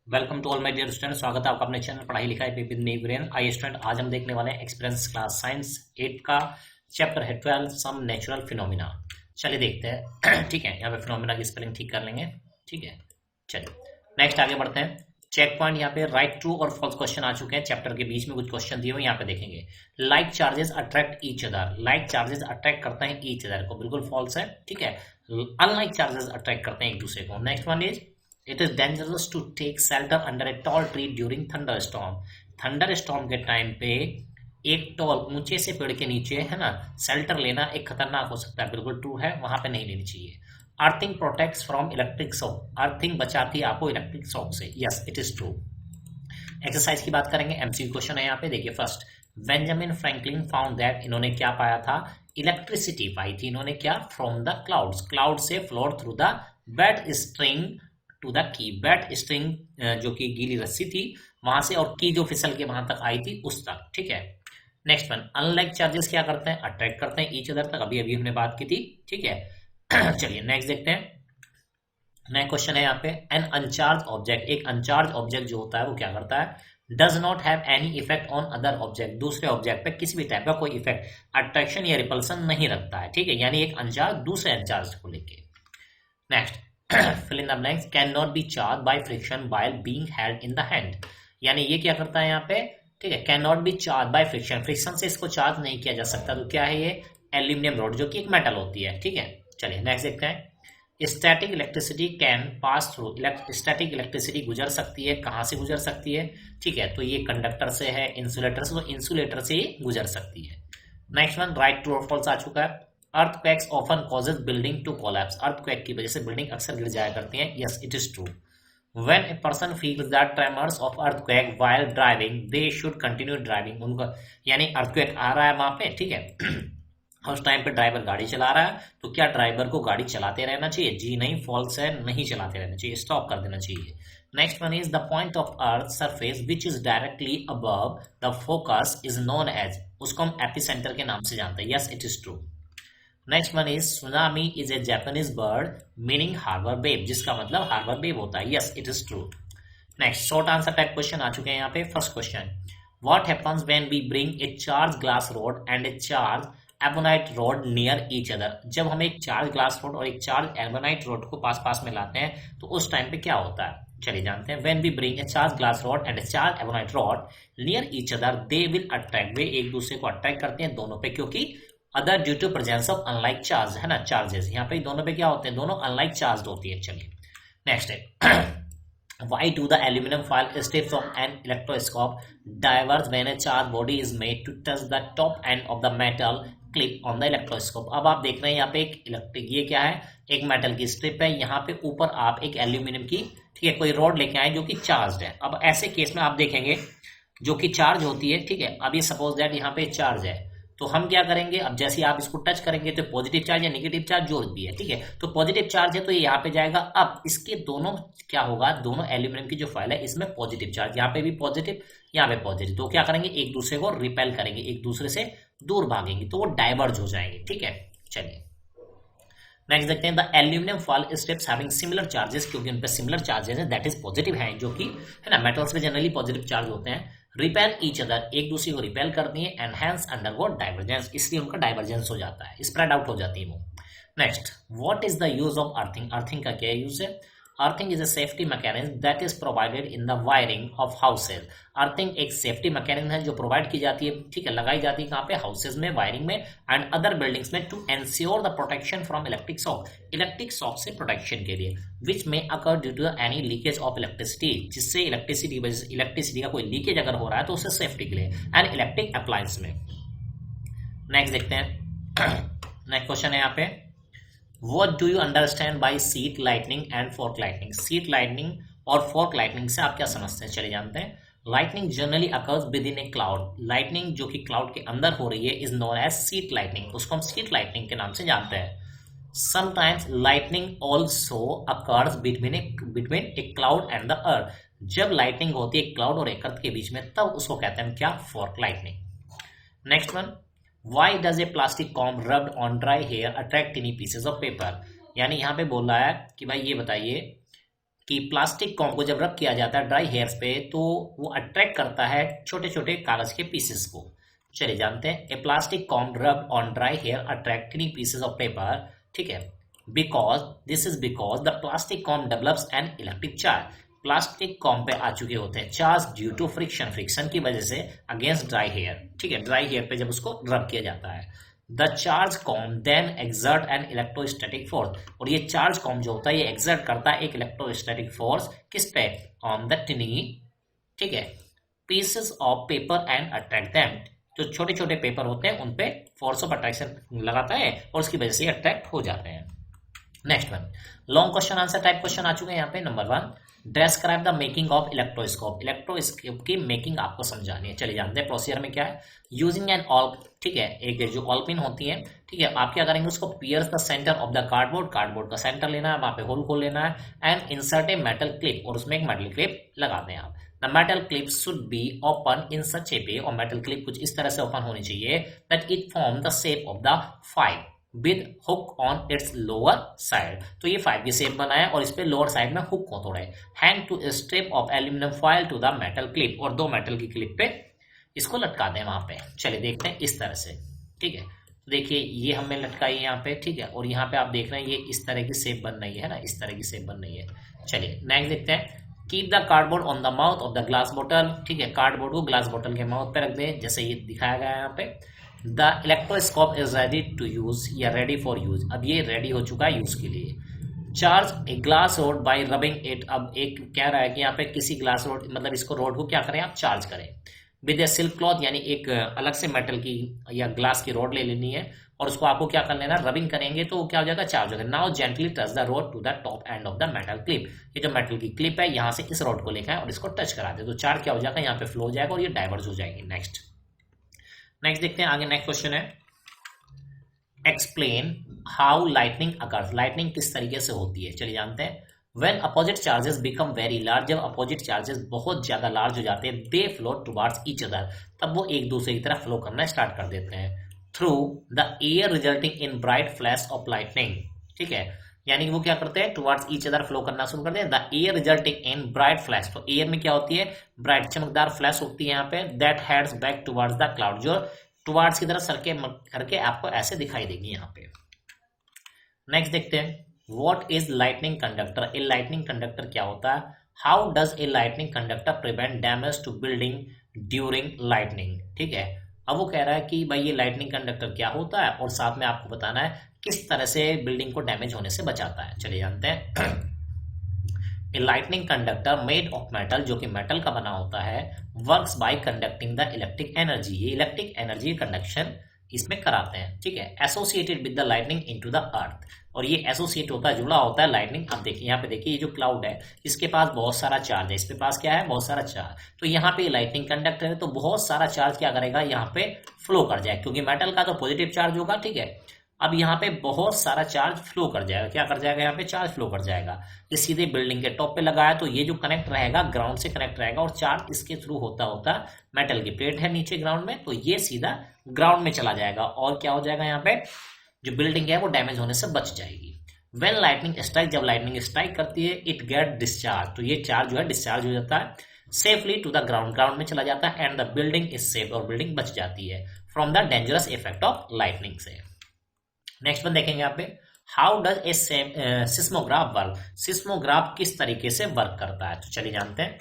Welcome to all my dear student. स्वागत है आपका अपने चैनल पढ़ाई लिखाई पे विद मी ब्रेन। आइए स्टूडेंट, आज हम देखने वाले हैं एक्सपीरियंस क्लास साइंस 8 का चैप्टर है 12 सम नेचुरल फिनोमिना। चलिए देखते हैं। ठीक है, यहाँ पे फिनोमिना की स्पेलिंग ठीक कर लेंगे। ठीक है, चलिए नेक्स्ट आगे बढ़ते हैं। चेक पॉइंट यहाँ पे राइट ट्रू और फॉल्स क्वेश्चन आ चुके हैं। चैप्टर के बीच में कुछ क्वेश्चन दिए हुए यहाँ पे देखेंगे। Like charges attract each other, like charges attract करते हैं ईच अदर को, बिल्कुल फॉल्स है। ठीक है, अनलाइक चार्जेस अट्रैक्ट करते हैं एक दूसरे को। Next one is it is dangerous to take shelter under a tall tree during thunder storm. Thunder storm के टाइम पे एक टॉल ऊंचे से पेड़ के नीचे है ना शेल्टर लेना एक खतरनाक हो सकता है, बिल्कुल ट्रू है, वहां पे नहीं लेनी चाहिए। Earthing protects from electric shock, earthing बचाती है आपको इलेक्ट्रिक शॉक से, yes it is true. Exercise की बात करेंगे, एमसीक्यू क्वेश्चन है यहाँ पे। देखिए first, Benjamin Franklin found that, इन्होंने क्या पाया था? इलेक्ट्रिसिटी पाई थी इन्होंने, क्या? फ्रॉम द क्लाउड्स, क्लाउड से flow through the wet string to the key, wet string जो कि गीली रस्सी थी वहां से, और की जो फिसल के वहां तक आई थी उस तक। ठीक है, नेक्स्ट वन, अनलाइक चार्जेस क्या करते हैं? अट्रैक्ट करते हैं ईच अदर तक, अभी अभी हमने बात की थी। ठीक है, चलिए नेक्स्ट देखते हैं। नेक्स्ट क्वेश्चन है यहाँ पे, एन अनचार्ज ऑब्जेक्ट, एक अनचार्ज ऑब्जेक्ट जो होता है वो क्या करता है? Does not have any effect on other object, दूसरे ऑब्जेक्ट पे किसी भी टाइप का कोई इफेक्ट, अट्रैक्शन या रिपल्सन नहीं रखता है। ठीक है, यानी एक अनचार्ज दूसरे अनचार्ज को लेके। Next, fill in the blanks, can not be charge by friction while being held in the hand, यानी ये क्या करता है यहाँ पे? ठीक है, can not be charge by friction, friction से इसको चार्ज नहीं किया जा सकता, तो क्या है ये? एल्यूमिनियम रॉड, जो कि एक मेटल होती है। ठीक है, चलिए नेक्स्ट देखते हैं। Static electricity can pass through, static electricity गुजर सकती है, कहाँ से गुजर सकती है? ठीक है, तो ये कंडक्टर से है, इंसुलेटर से, तो इंसुलेटर से ही गुजर सकती है। नेक्स्ट वन, राइट ट्रू और फॉल्स आ चुका है। Earthquakes often causes building to collapse, earthquake की वजह से बिल्डिंग अक्सर गिर जाया करती है, yes it is true. When a person feels the tremors of earthquake while driving they should continue driving, उनका यानी अर्थक्वेक आ रहा है वहां पे, ठीक है, उस टाइम पे ड्राइवर गाड़ी चला रहा है, तो क्या ड्राइवर को गाड़ी चलाते रहना चाहिए? जी नहीं, फॉल्स है, नहीं चलाते रहना चाहिए, स्टॉप कर देना चाहिए। Next one is the point of earth surface which is directly above the focus is known as, उसको हम एपिसेंटर के नाम से जानते हैं, yes it is true. Next one is tsunami is a Japanese word meaning harbour wave, जिसका मतलब harbour wave होता है, yes it is true. Next, short answer type question आ चुके हैं यहाँ पे। First question, what happens when we bring a charge glass rod and a charge ebonite rod near each other, जब हम एक चार्ज ग्लास रॉड और एक चार्ज एबोनाइट रॉड को पास पास में लाते हैं तो उस टाइम पे क्या होता है? चलिए जानते हैं। When we bring a charge glass rod and a charge ebonite rod near each other they will attract, वे एक दूसरे को अट्रैक्ट करते हैं दोनों पे, क्योंकि other due to presence of unlike charge, है ना, चार्जेस यहाँ पे दोनों पे क्या होते हैं? दोनों अनलाइक चार्ज होती है। चलिए नेक्स्ट है, why do the aluminum foil strips of an electroscope diverge when a charged body is made to touch the top end of the metal clip on the electroscope? अब आप देख रहे हैं यहाँ पे एक इलेक्ट्रिक, ये क्या है? एक मेटल की स्ट्रिप है, यहाँ पे ऊपर आप एक एल्यूमिनियम की, ठीक है, कोई रॉड लेके आए जो कि चार्ज है। अब ऐसे केस में आप देखेंगे जो कि चार्ज होती है, ठीक है, अब ये सपोज दैट यहाँ पे चार्ज है, तो हम क्या करेंगे? अब जैसे आप इसको टच करेंगे तो पॉजिटिव चार्ज या नेगेटिव चार्ज जो भी है, ठीक है, तो पॉजिटिव चार्ज है तो ये यहाँ पे जाएगा। अब इसके दोनों क्या होगा? दोनों एल्यूमिनियम की जो फाइल है इसमें पॉजिटिव चार्ज, यहाँ पे भी पॉजिटिव, यहाँ पे पॉजिटिव, तो क्या करेंगे? एक दूसरे को रिपेल करेंगे, एक दूसरे से दूर भागेंगे, तो वो डाइवर्ज हो जाएंगे। ठीक है, चलिए नेक्स्ट देखते हैं। The aluminium fall strips having similar charges, क्योंकि उन पे सिमिलर चार्जेस है, दैट इज पॉजिटिव है, जो कि है ना, मेटल्स पे जनरली पॉजिटिव चार्ज होते हैं, रिपेल ईच अदर, एक दूसरे को रिपेल करती है, एंड हेंस अंडरगो डाइवर्जेंस, इसलिए उनका डाइवर्जेंस हो जाता है, स्प्रेड आउट हो जाती है वो। Next, what is the use of earthing, earthing का क्या यूज है? Earthing is a safety mechanism that is provided in the wiring of houses, earthing एक सेफ्टी मैकेनिज्म है जो प्रोवाइड की जाती है, ठीक है, लगाई जाती है कहाँ पे? हाउसेज में, वायरिंग में एंड अदर बिल्डिंग्स में, to ensure the protection from electric shock, electric shock से प्रोटेक्शन के लिए, विच में occur due to any leakage of electricity, जिससे इलेक्ट्रिसिटी का कोई लीकेज अगर हो रहा है तो उससे सेफ्टी के लिए, एंड इलेक्ट्रिक अप्लायंस में। नेक्स्ट देखते हैं। नेक्स्ट क्वेश्चन है यहाँ पे, What do you understand by seat lightning and fork lightning? Seat lightning और fork lightning से आप क्या समझते हैं? चलिए जानते हैं। Lightning generally occurs within a cloud. Lightning जो कि cloud के अंदर हो रही है is known as seat lightning. उसको हम seat lightning के नाम से जानते हैं। Sometimes lightning also occurs between a cloud and the earth. जब lightning होती है cloud और earth के बीच में, तब उसको कहते हैं क्या? Fork lightning. Next one. Why does a plastic comb rubbed on dry hair attract tiny pieces of paper? यानी यहाँ पे बोल रहा है कि भाई ये बताइए कि प्लास्टिक कॉम को जब रब किया जाता है ड्राई हेयर्स पे तो वो अट्रैक्ट करता है छोटे छोटे कागज के पीसेस को। चलिए जानते हैं, a plastic comb rub on dry hair attract tiny pieces of paper, ठीक है, because this is because the plastic comb develops an electric charge. Plastic comb पे आ चुके होते हैं charge due to friction, friction की वजह से अगेंस्ट ड्राई हेयर, ठीक है, ड्राई हेयर पे जब उसको रब किया जाता है। The charge come then exert an electrostatic force, और ये चार्ज कॉम जो होता है ये एक्सर्ट करता है एक इलेक्ट्रोस्टैटिक फोर्स किस पे, ऑन द टिनी, ठीक है, pieces of paper and attract them. जो छोटे छोटे पेपर होते हैं उन पे फोर्स ऑफ अट्रैक्शन लगाता है और उसकी वजह से अट्रैक्ट हो जाते हैं। Next one, long question answer type question आ चुके हैं यहाँ पे। Number 1, describe the making of electroscope. Electroscope की मेकिंग आपको समझानी है। चलिए जानते हैं प्रोसीजर में क्या है। यूजिंग एन ऑल, ठीक है, एक जो ऑल पिन होती है, ठीक है, आप क्या करेंगे उसको pierce the centre of the cardboard, cardboard का सेंटर लेना है, वहां पे होल खोल लेना है and insert a metal clip, और उसमें एक मेटल क्लिप लगा दें आप। The metal clip should be open in such a way, और मेटल क्लिप कुछ इस तरह से ओपन होनी चाहिए that it form the shape of the 5 with hook on it's lower side. तो ये 5 की शेप बनाया और इस पे लोअर साइड में हुक को तोड़े। Hang two strip of aluminium foil to the metal clip, और 2 मेटल की क्लिप पे इसको लटका दें वहां पे। चलिए देखते हैं इस तरह से, ठीक है, देखिए ये हमने लटकाई यहाँ पे, ठीक है, और यहाँ पे आप देख रहे हैं ये इस तरह की शेप बन रही है ना, इस तरह की शेप बन रही है। चलिए नेक्स्ट देखते हैं। Keep the cardboard on the mouth of the glass बोतल, ठीक है, कार्डबोर्ड को ग्लास बोतल के माउथ पे रख दें जैसे ये दिखाया गया है यहाँ पे। The electroscope is ready to use, या रेडी फॉर यूज, अब ये रेडी हो चुका है यूज के लिए। Charge a glass rod by rubbing it, अब एक कह रहा है कि यहाँ पे किसी ग्लास रोड, मतलब इसको रोड को क्या करें आप, चार्ज करें विद ए सिल्क क्लॉथ, यानी एक अलग से मेटल की या ग्लास की रोड ले लेनी है और उसको आपको क्या कर लेना, रबिंग करेंगे तो क्या हो जाएगा, चार्ज हो जाएगा। Now gently touch the rod to the top end of the metal clip, ये जो मेटल की क्लिप है यहाँ से इस रोड को लेकर और इसको टच करा दे तो चार्ज क्या हो जाएगा, यहाँ पे फ्लो हो जाएगा और ये डाइवर्ज हो जाएगी। नेक्स्ट देखते हैं आगे। नेक्स्ट क्वेश्चन है, explain how lightning occurs, lightning किस तरीके से होती है। चलिए जानते हैं। When opposite charges become very large, जब अपोजिट चार्जेस बहुत ज्यादा लार्ज हो जाते हैं, दे फ्लो टुवर्ड्स ईच अदर, तब वो एक दूसरे की तरफ फ्लो करना स्टार्ट कर देते हैं। Through the air resulting in bright flash of lightning, ठीक है, यानी वो क्या करते हैं, टुवर्ड्स ईच अदर फ्लो करना शुरू करते हैं। The air resulting in bright flash, तो एयर में क्या होती है, ब्राइट चमकदार फ्लैश होती है यहाँ पे। That heads back towards the cloud, जो टुवर्ड्स की तरफ सरके करके आपको ऐसे दिखाई देगी यहाँ पे। नेक्स्ट देखते हैं, what is lightning conductor, a lightning conductor क्या होता है। How does a lightning conductor prevent damage to building during lightning, ठीक है, अब वो कह रहा है कि भाई ये लाइटनिंग कंडक्टर क्या होता है और साथ में आपको बताना है किस तरह से बिल्डिंग को डैमेज होने से बचाता है। चलिए जानते हैं। ए lightning conductor made of metal, जो कि मेटल का बना होता है, works by conducting the electric energy, ये इलेक्ट्रिक एनर्जी कंडक्शन इसमें कराते हैं, ठीक है, associated with the lightning into the earth, और ये एसोसिएट होता है, जुड़ा होता है लाइटनिंग। अब देखिए यहाँ पे देखिए ये जो क्लाउड है इसके पास बहुत सारा चार्ज है, इसके पास क्या है, बहुत सारा चार्ज, तो यहाँ पे लाइटनिंग कंडक्टर है तो बहुत सारा चार्ज क्या करेगा, यहाँ पे फ्लो कर जाए, क्योंकि मेटल का तो पॉजिटिव चार्ज होगा, ठीक है। अब यहाँ पे बहुत सारा चार्ज फ्लो कर जाएगा, क्या कर जाएगा, यहाँ पे चार्ज फ्लो कर जाएगा। ये सीधे बिल्डिंग के टॉप पे लगा है तो ये जो कनेक्ट रहेगा ग्राउंड से कनेक्ट रहेगा और चार्ज इसके थ्रू होता होता मेटल की प्लेट है नीचे ग्राउंड में, तो ये सीधा ग्राउंड में चला जाएगा और क्या हो जाएगा, यहाँ पे जो बिल्डिंग है वो डैमेज होने से बच जाएगी। वेन लाइटनिंग स्ट्राइक, जब लाइटनिंग स्ट्राइक करती है, इट गेट डिस्चार्ज, तो ये चार्ज जो है डिस्चार्ज हो जाता है safely to the ground, ground में चला जाता है and the building is safe, और बिल्डिंग बच जाती है from the dangerous effect of lightning से। नेक्स्ट वन देखेंगे यहाँ पे, how does a seismograph work, seismograph किस तरीके से वर्क करता है। तो चलिए जानते हैं।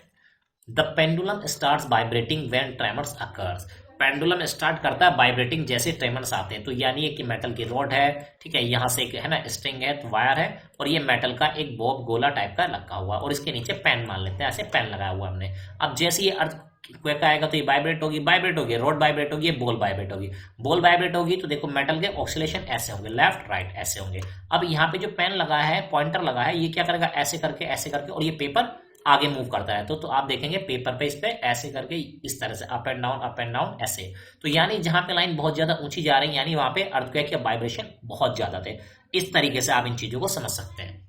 The pendulum starts vibrating when tremors occurs, pendulum start करता है वाइब्रेटिंग जैसे ट्रेमर्स आते हैं, तो यानी ये कि मेटल की रॉड है, ठीक है, यहाँ से एक है ना स्ट्रिंग है, तो वायर है और ये मेटल का एक बॉब गोला टाइप का लगा हुआ और इसके नीचे पेन मान लेते हैं, ऐसे पेन लगाया हुआ हमने। अब जैसे ये अर्थ क्वेक आएगा तो ये वाइब्रेट होगी, रोड वाइब्रेट होगी, बॉल वाइब्रेट होगी, बॉल वाइब्रेट होगी तो देखो मेटल के ऑक्सीलेशन ऐसे होंगे, लेफ्ट राइट ऐसे होंगे। अब यहाँ पे जो पेन लगा है, पॉइंटर लगा है, ये क्या करेगा, ऐसे करके और ये पेपर आगे मूव करता है, तो आप देखेंगे पेपर पे इस पे ऐसे करके इस तरह से अप एंड डाउन ऐसे, तो यानी जहां पे लाइन बहुत ज्यादा ऊंची जा रही है यानी वहां पे अर्थक्वेक या वाइब्रेशन बहुत ज्यादा थे। इस तरीके से आप इन चीजों को समझ सकते हैं।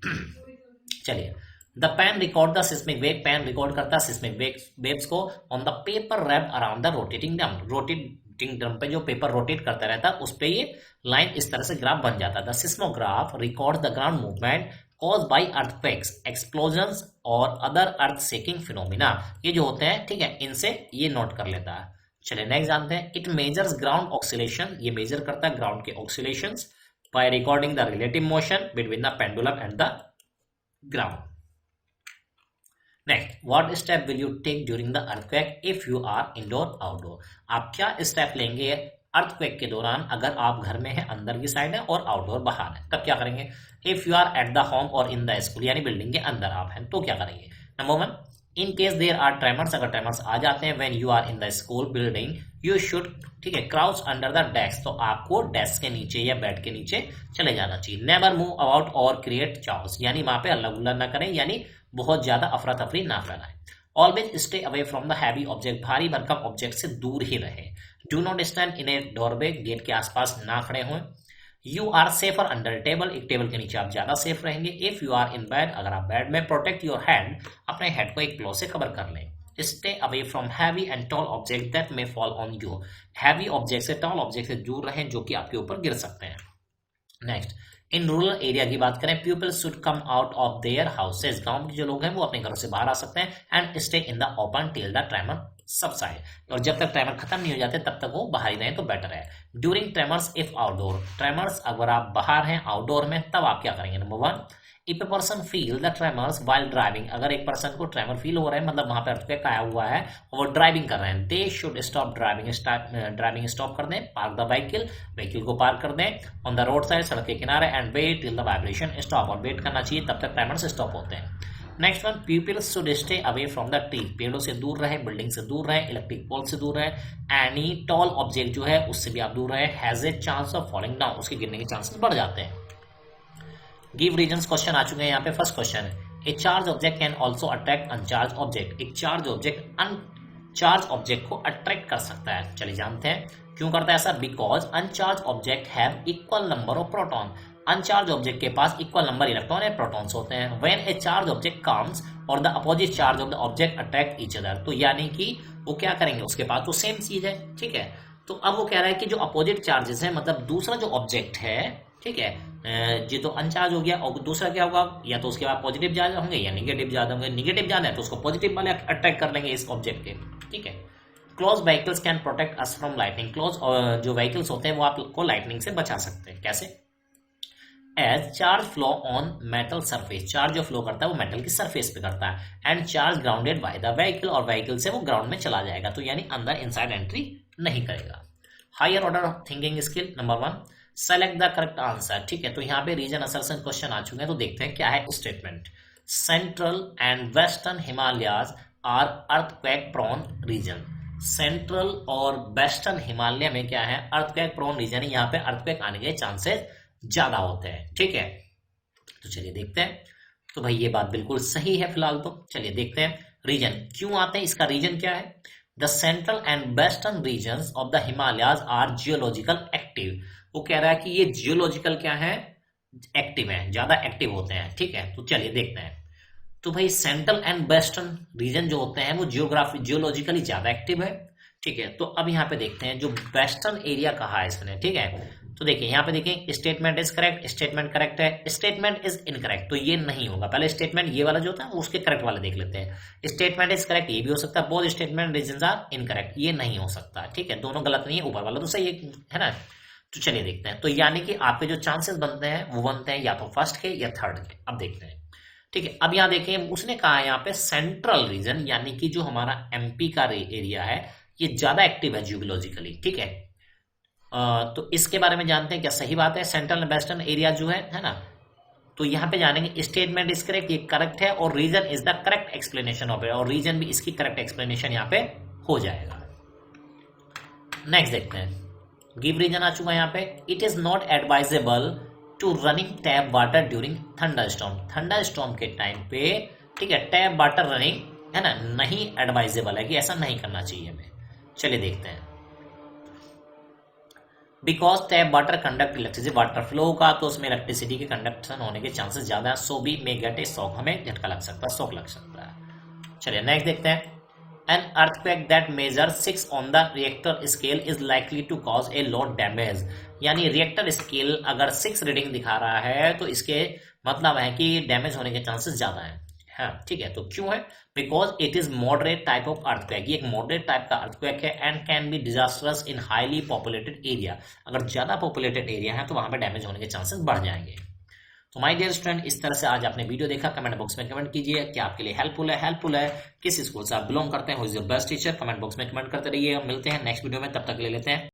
चलिए, the pen record the seismic wave, pen record करता है सिस्मिक वेव्स को on the paper wrapped around the rotating drum, rotating drum पे जो पेपर रोटेट करता रहता है उस पे ये लाइन इस तरह से ग्राफ बन जाता है। The seismograph record the ground movement cause by earthquakes, explosions और अदर अर्थ शेकिंग फिनोमिना, ये जो होते हैं, ठीक है, इनसे ये नोट कर लेता है। चलिए नेक्स्ट जानते हैं। इट मेजर्स ग्राउंड ऑक्सीलेशन, ये मेजर करता है ग्राउंड के oscillations by recording the relative motion between the pendulum and the ground. Next, what step will you take during the earthquake if you are indoor outdoor, आप क्या step लेंगे earthquake के दौरान अगर आप घर में हैं, अंदर की साइड है, और आउटडोर बाहर है, तब क्या करेंगे। If you are at the home और इन द स्कूल, यानी बिल्डिंग के अंदर आप हैं, तो क्या करेंगे। Number 1, in case there are tremors, अगर ट्रेमर्स आ जाते हैं when you are in the school building you should, ठीक है, क्राउच अंडर द डेस्क, तो आपको डेस्क के नीचे या बेड के नीचे चले जाना चाहिए। नेवर मूव अबाउट और क्रिएट चाओस, यानी वहां पे अल्लाह गुल्ला ना करें, यानी बहुत ज्यादा अफरा तफरी ना फैलाएं। Always stay away from the heavy object, भारी भरकम ऑब्जेक्ट से दूर ही रहे। Do not stand in a doorway, gate के आसपास ना खड़े हों। You are safer under table, एक टेबल के नीचे आप ज्यादा सेफ रहेंगे। If you are in bed, अगर आप बेड में, प्रोटेक्ट योर हेड, अपने हेड को एक पिलो से कवर कर लें। Stay away from heavy and tall object that may fall on you, heavy object से, टॉल ऑब्जेक्ट से दूर रहें जो कि आपके ऊपर गिर सकते हैं। नेक्स्ट, इन रूरल एरिया की बात करें, peoples should come out of their houses, गांव के जो लोग हैं वो अपने घरों से बाहर आ सकते हैं। And stay in the open till the tremor subside, और जब तक ट्रेमर खत्म नहीं हो जाते तब तक वो बाहर ही रहें तो बेटर है। During tremors if outdoor, tremors अगर आप बाहर हैं आउटडोर में, तब आप क्या करेंगे। Number 1, if a person feel the tremors while driving, अगर एक पर्सन को ट्रेमर फील हो रहा है, मतलब वहां पे अर्थक्वेक आया हुआ है और वो ड्राइविंग कर रहे हैं, they should stop driving, driving stop कर दें, पार्क द व्हीकल, व्हीकल को पार्क कर दें ऑन द रोड साइड, सड़क के किनारे, and wait till the vibration stop, और वेट करना चाहिए तब तक ट्रेमर्स स्टॉप होते हैं। Next one, peoples should stay away from the tree, पेड़ों से दूर रहे, बिल्डिंग से दूर रहे, इलेक्ट्रिक पोल से दूर रहे, एनी टॉल ऑब्जेक्ट जो है उससे भी आप दूर रहे, has a chance of falling down, उसके गिरने के चांसेस बढ़ जाते हैं। गिव रीजंस क्वेश्चन आ चुके हैं यहाँ पे। फर्स्ट क्वेश्चन है, ए charge object can also attract अनचार्ज object, एक चार्ज ऑब्जेक्ट अनचार्ज ऑब्जेक्ट को अट्रैक्ट कर सकता है। चलिए जानते हैं क्यों करता है ऐसा। Because uncharged object have equal number of proton, uncharged object के पास इक्वल नंबर इलेक्ट्रॉन या प्रोटॉन्स होते हैं। When a charge object comes और the opposite charge of the object attract each other, तो यानी कि वो क्या करेंगे, उसके पास तो सेम चीज है, ठीक है। तो अब वो कह रहा है कि जो अपोजिट चार्जेस है, मतलब दूसरा जो ऑब्जेक्ट है, ठीक है, ये तो अनचार्ज हो गया, और दूसरा क्या होगा, या तो उसके बाद पॉजिटिव ज्यादा होंगे या निगेटिव ज्यादा होंगे। निगेटिव ज्यादा है तो उसको पॉजिटिव वाले अट्रैक्ट कर लेंगे इस ऑब्जेक्ट के, ठीक है। Close vehicles can protect us from lightning, close जो व्हीकल्स होते हैं वो आपको लाइटनिंग से बचा सकते हैं। कैसे। As charge flow on metal surface, charge जो फ्लो करता है वो मेटल की सरफेस पे करता है, and charge grounded by the vehicle, और व्हीकल से वो ग्राउंड में चला जाएगा, तो यानी अंदर इनसाइड एंट्री नहीं करेगा। Higher order of thinking skill, number 1, select the correct answer, ठीक है। तो यहाँ पे रीजन असर्शन क्वेश्चन आ चुके हैं, तो देखते हैं क्या है statement. Central and western Himalayas are earthquake prone region, central और वेस्टर्न हिमालय में क्या है, अर्थक्वेक प्रोन रीजन है, यहाँ पे अर्थक्वेक आने के चांसेस ज्यादा होते हैं, ठीक है। तो चलिए देखते हैं। तो भाई ये बात बिल्कुल सही है फिलहाल, तो चलिए देखते हैं रीजन क्यों आते हैं, इसका रीजन क्या है। The central and western regions of the Himalayas are geological active, वो कह रहा है कि ये जियोलॉजिकल क्या है, एक्टिव है, ज्यादा एक्टिव होते हैं, ठीक है। तो चलिए देखते हैं। तो भाई सेंट्रल एंड वेस्टर्न रीजन जो होते हैं वो जियोलॉजिकली ज्यादा एक्टिव है, ठीक है। तो अब यहाँ पे देखते हैं जो वेस्टर्न एरिया कहा है इसने, ठीक है। तो देखिए यहाँ पे देखिए, statement is correct, statement correct है, स्टेटमेंट इज इनकरेक्ट, तो ये नहीं होगा। पहले स्टेटमेंट ये वाला जो होता है उसके करेक्ट वाले देख लेते हैं। स्टेटमेंट इज करेक्ट ये भी हो सकता है, both statement reasons are incorrect, ये नहीं हो सकता, ठीक है। दोनों गलत नहीं है, ऊपर वाला तो सही है ना। तो चलिए देखते हैं। तो यानी कि आपके जो चांसेस बनते हैं वो बनते हैं या तो फर्स्ट के या थर्ड के। अब देखते हैं, ठीक है। अब यहाँ देखिए उसने कहा है यहाँ पे सेंट्रल रीजन, यानी कि जो हमारा एमपी का एरिया है ये ज्यादा एक्टिव है जियोलॉजिकली, ठीक है। तो इसके बारे में जानते हैं क्या सही बात है। सेंट्रल एंड वेस्टर्न एरिया जो है ना, तो यहाँ पे जानेंगे स्टेटमेंट इज करेक्ट, ये करेक्ट है, और reason is the correct explanation of it, और रीजन भी इसकी करेक्ट एक्सप्लेनेशन यहाँ पे हो जाएगा। नेक्स्ट देखते हैं, गिव रीजन आ चुका है यहाँ पे। It is not advisable to running tap water during thunderstorm, thunderstorm के टाइम पे, ठीक है, टैप वाटर रनिंग है ना, नहीं एडवाइजेबल है, कि ऐसा नहीं करना चाहिए हमें। चलिए देखते हैं। Because tap water conduct electricity, water flow होगा तो उसमें इलेक्ट्रिसिटी के कंडक्शन होने के चांसेस ज्यादा है, सो भी मे गेट ए शॉक, हमें झटका लग सकता है, शॉक लग सकता है। चलिए नेक्स्ट देखते हैं। An earthquake that measure 6 on the Richter scale is likely to cause a lot damage, यानी रिएक्टर स्केल अगर 6 रीडिंग दिखा रहा है तो इसके मतलब है कि डैमेज होने के चांसेस ज्यादा हैं। हाँ ठीक है, तो क्यों है? Because it is moderate type of earthquake, ये एक मॉडरेट टाइप का अर्थक्वेक है and can be disastrous in highly populated area. अगर ज्यादा पॉपुलेटेड एरिया है तो वहां पे डैमेज होने के चांसेस बढ़ जाएंगे। तो माय डियर स्टूडेंट, इस तरह से आज आपने वीडियो देखा, कमेंट बॉक्स में कमेंट कीजिए कि आपके लिए हेल्पफुल है, किस स्कूल से आप बिलोंग करते हैं, who is your best teacher, comment box में कमेंट करते रहिए। हम मिलते हैं नेक्स्ट वीडियो में, तब तक ले लेते हैं।